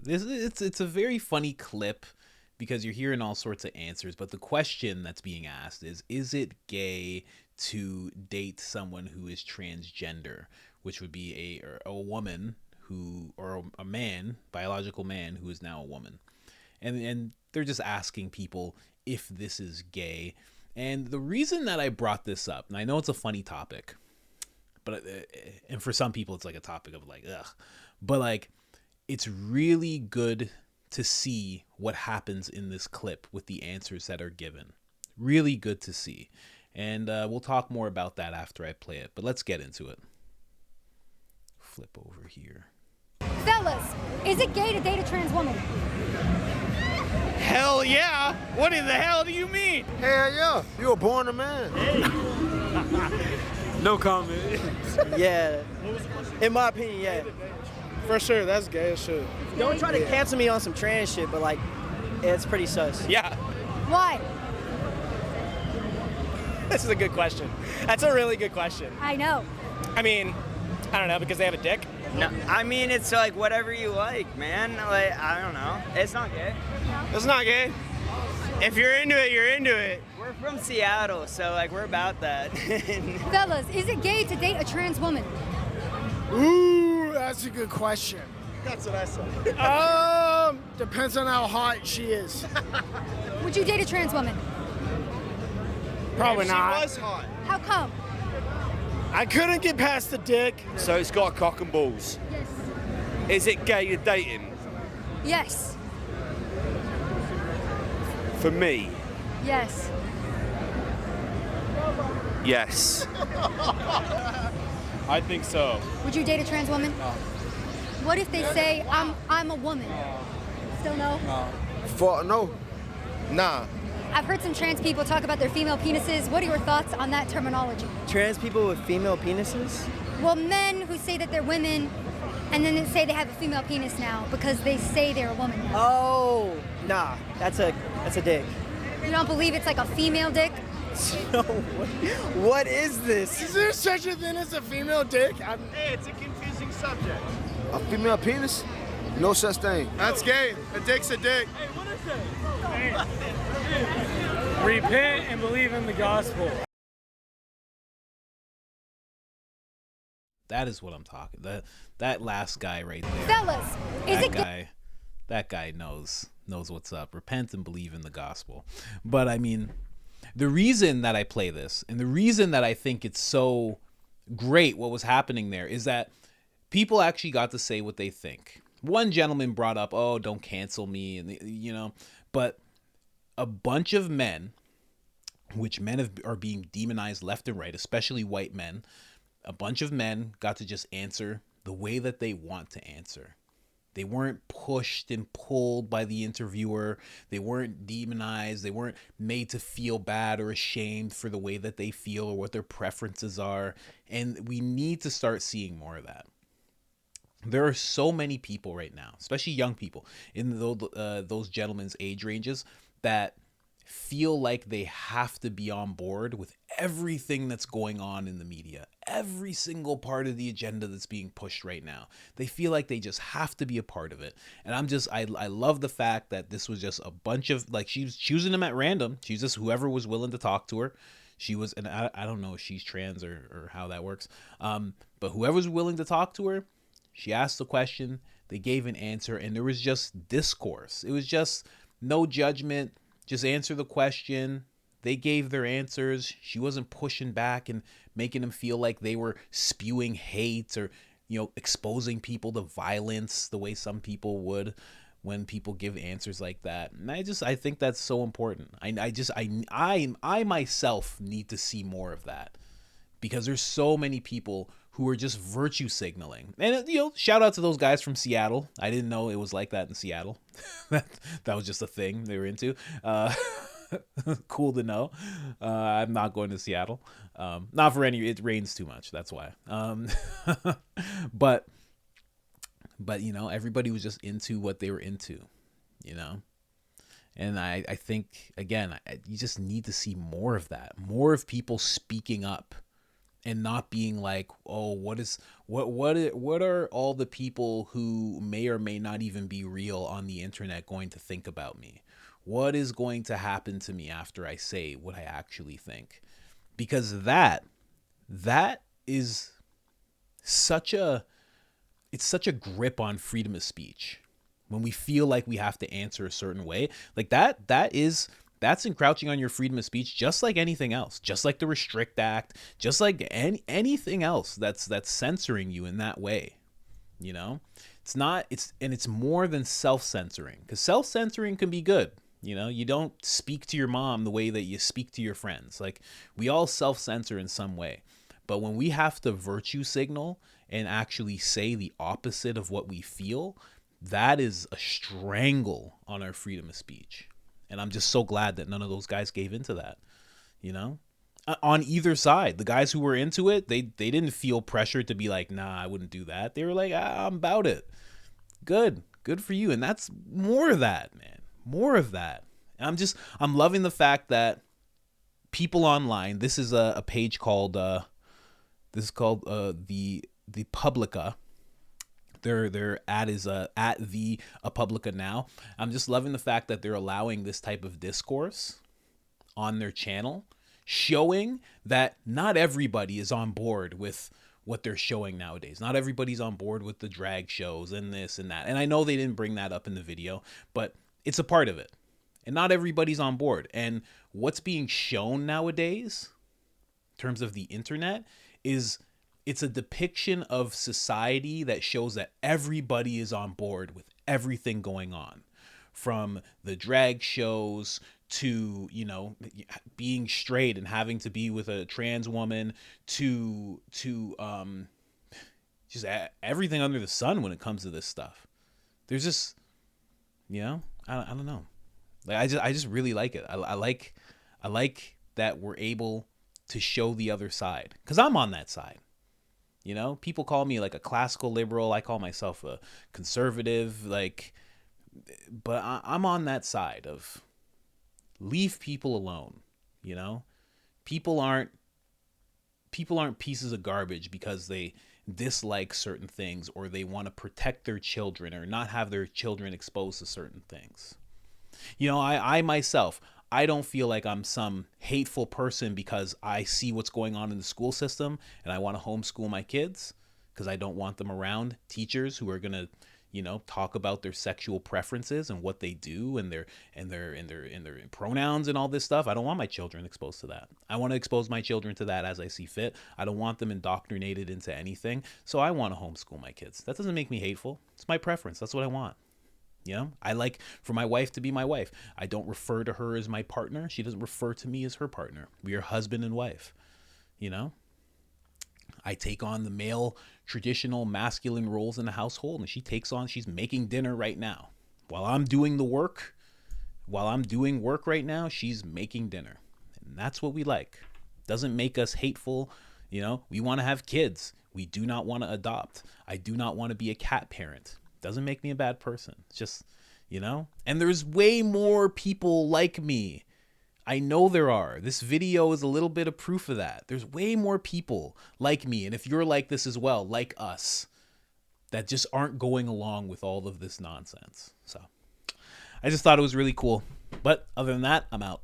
It's a very funny clip because you're hearing all sorts of answers, but the question that's being asked is it gay to date someone who is transgender, which would be a woman who, or a man, biological man who is now a woman. And they're just asking people if this is gay. And the reason that I brought this up, and I know it's a funny topic, but and for some people it's like a topic of like ugh, but like it's really good to see what happens in this clip with the answers that are given. Really good to see. And we'll talk more about that after I play it. But let's get into it. Flip over here. Fellas, is it gay to date a trans woman? Hell yeah! What in the hell do you mean? Hell yeah, you were born a man. No comment. Yeah. In my opinion, yeah. For sure, that's gay as shit. Don't try to cancel me on some trans shit, but like, it's pretty sus. Yeah, Why? this is a good question. That's a really good question. I know. I mean, I don't know, because they have a dick? No, I mean, it's like whatever you like, man. Like, I don't know. It's not gay. It's not gay. If you're into it, you're into it. We're from Seattle, so like, we're about that. Fellas, is it gay to date a trans woman? Ooh, that's a good question. That's what I said. Depends on how hot she is. Would you date a trans woman? Probably not. She was hot. How come? I couldn't get past the dick. So it's got cock and balls. Yes. Is it gay to dating? Yes. For me, Yes. yes. I think so. Would you date a trans woman? No. What if they say I'm a woman? Still no? No. Nah. I've heard some trans people talk about their female penises. What are your thoughts on that terminology? Trans people with female penises? Well, men who say that they're women and then they say they have a female penis now because they say they're a woman now. Oh, nah. That's a dick. You don't believe it's like a female dick? No. What is this? Is there such a thing as a female dick? Hey, it's a confusing subject. A female penis? No such thing. That's gay. A dick's a dick. Repent and believe in the gospel. That is what I'm talking. That last guy right there. Fellas, is it gay? That guy knows what's up. Repent and believe in the gospel. But I mean, the reason that I play this and the reason that I think it's so great what was happening there is that people actually got to say what they think. One gentleman brought up, "Oh, don't cancel me," and but a bunch of men, which are being demonized left and right, especially white men. A bunch of men got to just answer the way that they want to answer. They weren't pushed and pulled by the interviewer. They weren't demonized. They weren't made to feel bad or ashamed for the way that they feel or what their preferences are. And we need to start seeing more of that. There are so many people right now, especially young people in those gentlemen's age ranges, that feel like they have to be on board with everything that's going on in the media, every single part of the agenda that's being pushed right now. They feel like they just have to be a part of it. And I love the fact that this was just a bunch of, like, she was choosing them at random. She was just whoever was willing to talk to her. She was, and I don't know if she's trans or how that works. But whoever was willing to talk to her, she asked the question, they gave an answer, and there was just discourse. It was just no judgment. Just answer the question. They gave their answers. She wasn't pushing back and making them feel like they were spewing hate or, exposing people to violence the way some people would when people give answers like that. And I think that's so important. I myself need to see more of that because there's so many people who are just virtue signaling. And, shout out to those guys from Seattle. I didn't know it was like that in Seattle. that was just a thing they were into. Cool to know. I'm not going to Seattle. Not for it rains too much. That's why. But everybody was just into what they were into, And I think, again, you just need to see more of that. More of people speaking up and not being like, oh, what are all the people who may or may not even be real on the internet going to think about me? What is going to happen to me after I say what I actually think? Because that is such a grip on freedom of speech. When we feel like we have to answer a certain way, like that's encroaching on your freedom of speech, just like anything else, just like the Restrict Act, just like anything else that's censoring you in that way. You know, it's more than self-censoring, because self-censoring can be good. You know, you don't speak to your mom the way that you speak to your friends. Like, we all self-censor in some way. But when we have to virtue signal and actually say the opposite of what we feel, that is a strangle on our freedom of speech. And I'm just so glad that none of those guys gave into that, you know, on either side. The guys who were into it, they didn't feel pressured to be like, nah, I wouldn't do that. They were like, I'm about it. Good for you. And that's more of that, man. More of that. And I'm loving the fact that people online, this is a page called, the Publica. Their ad is at the Publica now. I'm just loving the fact that they're allowing this type of discourse on their channel, showing that not everybody is on board with what they're showing nowadays. Not everybody's on board with the drag shows and this and that. And I know they didn't bring that up in the video, but it's a part of it. And not everybody's on board. And what's being shown nowadays, in terms of the internet, is it's a depiction of society that shows that everybody is on board with everything going on, from the drag shows to, you know, being straight and having to be with a trans woman to just everything under the sun when it comes to this stuff. There's just, you know, I don't know. Like, I just really like it. I like that we're able to show the other side, because I'm on that side. You know, people call me like a classical liberal. I call myself a conservative, like, but I'm on that side of leave people alone. You know, people aren't pieces of garbage because they dislike certain things, or they want to protect their children or not have their children exposed to certain things. You know, I myself, I don't feel like I'm some hateful person because I see what's going on in the school system and I want to homeschool my kids, because I don't want them around teachers who are going to, you know, talk about their sexual preferences and what they do and their pronouns and all this stuff. I don't want my children exposed to that. I want to expose my children to that as I see fit. I don't want them indoctrinated into anything. So I want to homeschool my kids. That doesn't make me hateful. It's my preference. That's what I want. You know, I like for my wife to be my wife. I don't refer to her as my partner. She doesn't refer to me as her partner. We are husband and wife. You know, I take on the male traditional masculine roles in the household, and she's making dinner right now. While I'm doing work right now, she's making dinner. And that's what we like. Doesn't make us hateful. You know, we want to have kids. We do not want to adopt. I do not want to be a cat parent. Doesn't make me a bad person. It's just, you know, and there's way more people like me. I know there are. This video is a little bit of proof of that. There's way more people like me. And if you're like this as well, like us, that just aren't going along with all of this nonsense. So I just thought it was really cool. But other than that, I'm out.